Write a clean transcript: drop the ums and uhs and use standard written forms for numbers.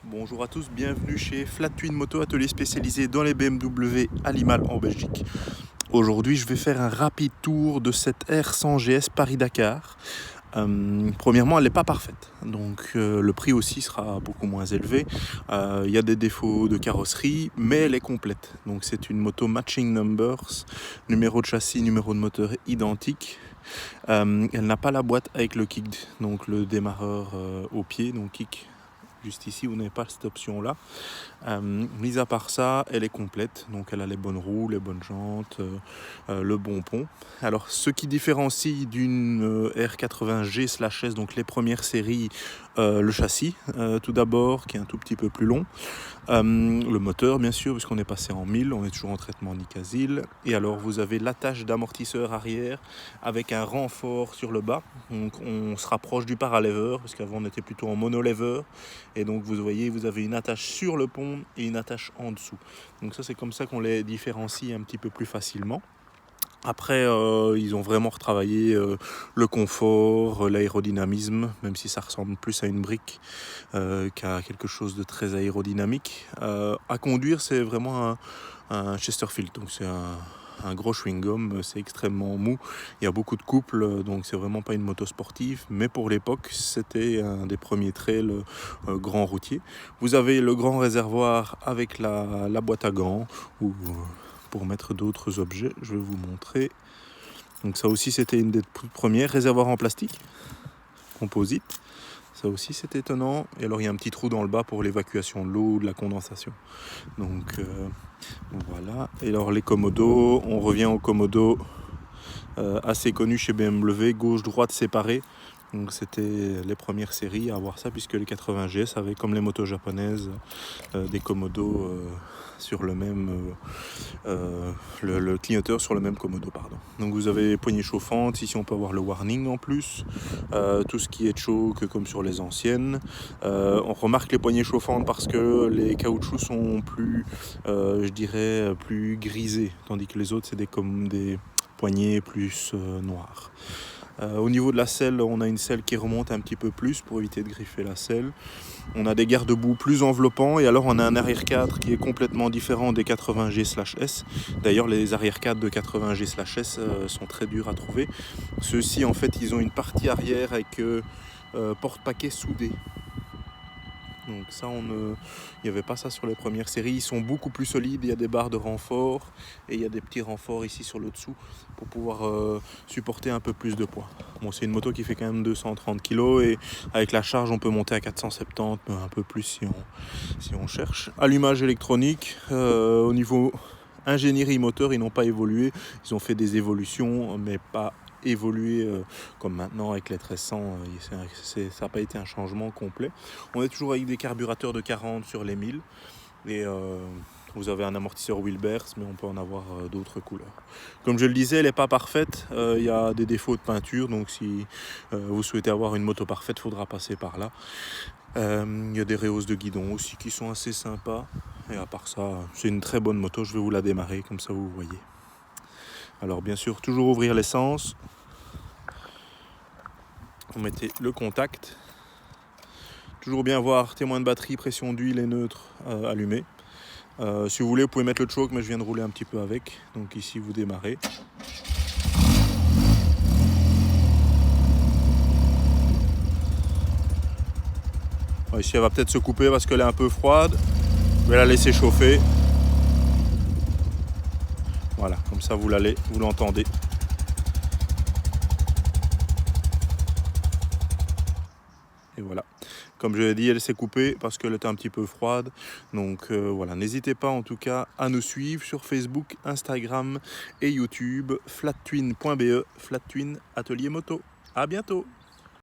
Bonjour à tous, bienvenue chez Flat Twin Moto, atelier spécialisé dans les BMW à Limal en Belgique. Aujourd'hui, je vais faire un rapide tour de cette R100 GS Paris-Dakar. Premièrement, elle n'est pas parfaite, donc le prix aussi sera beaucoup moins élevé. Il y a des défauts de carrosserie, mais elle est complète. Donc c'est une moto matching numbers, numéro de châssis, numéro de moteur identique. Elle n'a pas la boîte avec le kick, donc le démarreur au pied, donc kick. Juste ici, vous n'avez pas cette option-là. Mis à part ça, elle est complète. Donc, elle a les bonnes roues, les bonnes jantes, le bon pont. Alors, ce qui différencie d'une R80G/S, donc les premières séries, le châssis, tout d'abord, qui est un tout petit peu plus long. Le moteur, bien sûr, puisqu'on est passé en 1000, on est toujours en traitement Nicasil. Et alors, vous avez l'attache d'amortisseur arrière avec un renfort sur le bas. Donc, on se rapproche du paralever, parce qu'avant, on était plutôt en monolever. Et donc, vous voyez, vous avez une attache sur le pont et une attache en dessous. Donc, ça, c'est comme ça qu'on les différencie un petit peu plus facilement. Après, ils ont vraiment retravaillé le confort, l'aérodynamisme, même si ça ressemble plus à une brique qu'à quelque chose de très aérodynamique. À conduire, c'est vraiment un Chesterfield, donc c'est un gros chewing-gum, c'est extrêmement mou, il y a beaucoup de couples, donc c'est vraiment pas une moto sportive, mais pour l'époque, c'était un des premiers trails grand routier. Vous avez le grand réservoir avec la boîte à gants, ou pour mettre d'autres objets, je vais vous montrer. Donc ça aussi c'était une des premières, réservoirs en plastique, composite, ça aussi c'est étonnant. Et alors il y a un petit trou dans le bas pour l'évacuation de l'eau ou de la condensation. Donc voilà. Et alors les commodos, on revient aux commodos assez connus chez BMW, gauche-droite séparés. Donc c'était les premières séries à avoir ça, puisque les 80 GS avaient, comme les motos japonaises, des commodos sur le même le clignoteur sur le même commodo, pardon. Donc vous avez les poignées chauffantes, ici on peut avoir le warning en plus, tout ce qui est choke comme sur les anciennes. On remarque les poignées chauffantes parce que les caoutchoucs sont plus, je dirais, plus grisés, tandis que les autres c'est des poignées plus noires. Au niveau de la selle, on a une selle qui remonte un petit peu plus pour éviter de griffer la selle. On a des garde-boue plus enveloppants et alors on a un arrière-cadre qui est complètement différent des 80G/S. D'ailleurs, les arrière-cadres de 80G/S sont très durs à trouver. Ceux-ci, en fait, ils ont une partie arrière avec porte-paquet soudé. Donc ça, il n'y avait pas ça sur les premières séries. Ils sont beaucoup plus solides, il y a des barres de renfort et il y a des petits renforts ici sur le dessous pour pouvoir supporter un peu plus de poids. Bon, c'est une moto qui fait quand même 230 kg et avec la charge on peut monter à 470, mais un peu plus si on cherche. Allumage électronique, au niveau ingénierie moteur, ils n'ont pas évolué. Ils ont fait des évolutions, mais pas évolué comme maintenant avec les 1300, ça n'a pas été un changement complet. On est toujours avec des carburateurs de 40 sur les 1000 et vous avez un amortisseur Wilbers, mais on peut en avoir d'autres couleurs. Comme je le disais, elle n'est pas parfaite, il y a des défauts de peinture, donc si vous souhaitez avoir une moto parfaite, il faudra passer par là. Il y a des rehausses de guidon aussi qui sont assez sympas, et à part ça, c'est une très bonne moto. Je vais vous la démarrer, comme ça vous voyez. Alors bien sûr, toujours ouvrir l'essence. Vous mettez le contact. Toujours bien voir témoin de batterie, pression d'huile et neutre allumé. Si vous voulez, vous pouvez mettre le choke, mais je viens de rouler un petit peu avec. Donc ici, vous démarrez. Ici, elle va peut-être se couper parce qu'elle est un peu froide. Je vais la laisser chauffer. Voilà, comme ça, vous l'entendez. Et voilà. Comme je l'ai dit, elle s'est coupée parce qu'elle était un petit peu froide. Donc voilà, n'hésitez pas en tout cas à nous suivre sur Facebook, Instagram et YouTube, flattwin.be, Flattwin Atelier Moto. À bientôt!